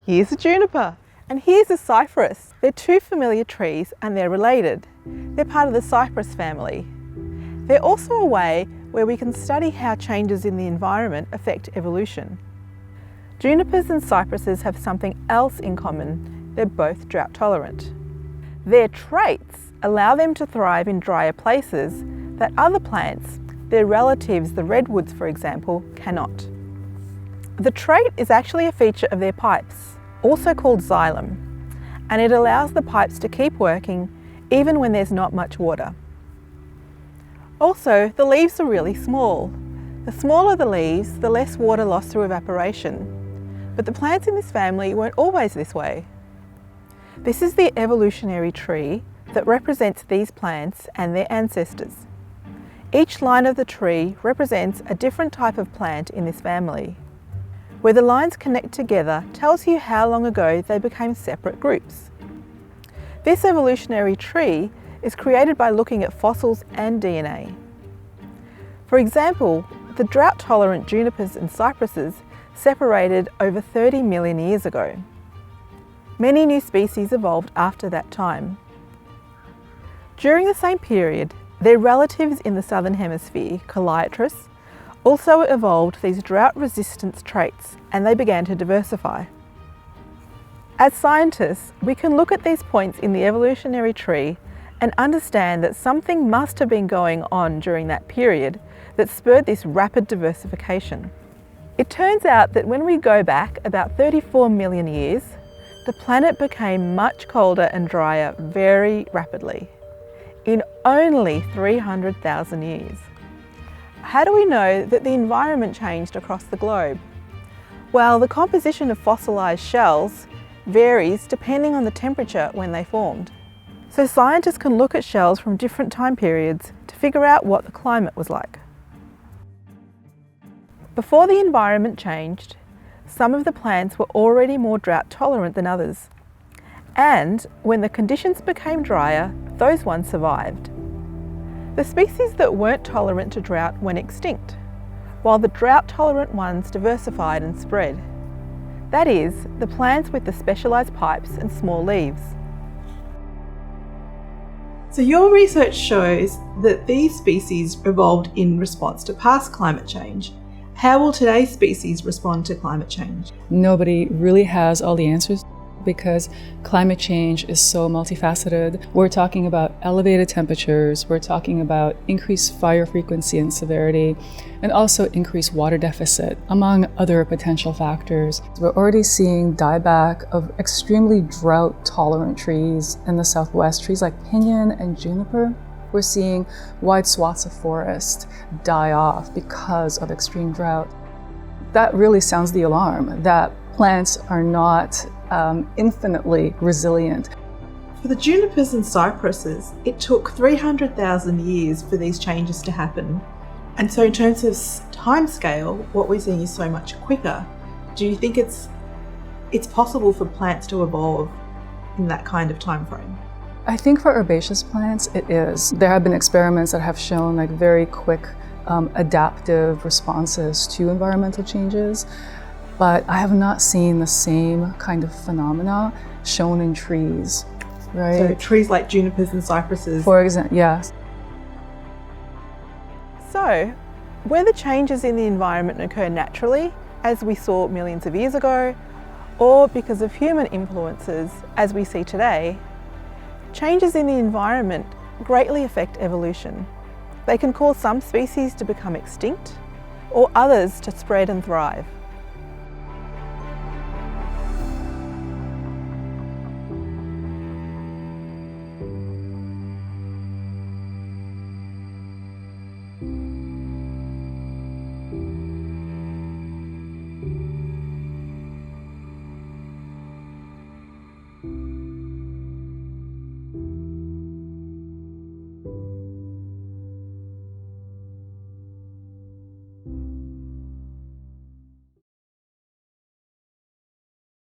Here's a juniper, and here's a cypress. They're two familiar trees and they're related. They're part of the cypress family. They're also a way where we can study how changes in the environment affect evolution. Junipers and cypresses have something else in common. They're both drought tolerant. Their traits allow them to thrive in drier places that other plants, their relatives, the redwoods for example, cannot. The trait is actually a feature of their pipes, also called xylem, and it allows the pipes to keep working even when there's not much water. Also, the leaves are really small. The smaller the leaves, the less water lost through evaporation. But the plants in this family weren't always this way. This is the evolutionary tree that represents these plants and their ancestors. Each line of the tree represents a different type of plant in this family. Where the lines connect together tells you how long ago they became separate groups. This evolutionary tree is created by looking at fossils and DNA. For example, the drought-tolerant junipers and cypresses separated over 30 million years ago. Many new species evolved after that time. During the same period, their relatives in the southern hemisphere, Coliatrus, also evolved these drought resistance traits and they began to diversify. As scientists, we can look at these points in the evolutionary tree and understand that something must have been going on during that period that spurred this rapid diversification. It turns out that when we go back about 34 million years, the planet became much colder and drier very rapidly, in only 300,000 years. How do we know that the environment changed across the globe? Well, the composition of fossilised shells varies depending on the temperature when they formed. So scientists can look at shells from different time periods to figure out what the climate was like. Before the environment changed, some of the plants were already more drought tolerant than others. And when the conditions became drier, those ones survived. The species that weren't tolerant to drought went extinct, while the drought-tolerant ones diversified and spread. That is, the plants with the specialised pipes and small leaves. So your research shows that these species evolved in response to past climate change. How will today's species respond to climate change? Nobody really has all the answers, because climate change is so multifaceted. We're talking about elevated temperatures, we're talking about increased fire frequency and severity, and also increased water deficit, among other potential factors. We're already seeing dieback of extremely drought-tolerant trees in the Southwest, trees like pinyon and juniper. We're seeing wide swaths of forest die off because of extreme drought. That really sounds the alarm, that plants are not infinitely resilient. For the junipers and cypresses, it took 300,000 years for these changes to happen. And so in terms of time scale, what we're seeing is so much quicker. Do you think it's possible for plants to evolve in that kind of time frame? I think for herbaceous plants, it is. There have been experiments that have shown like very quick adaptive responses to environmental changes. But I have not seen the same kind of phenomena shown in trees, right? So trees like junipers and cypresses. For example, yes. So, whether changes in the environment occur naturally, as we saw millions of years ago, or because of human influences, as we see today, changes in the environment greatly affect evolution. They can cause some species to become extinct, or others to spread and thrive.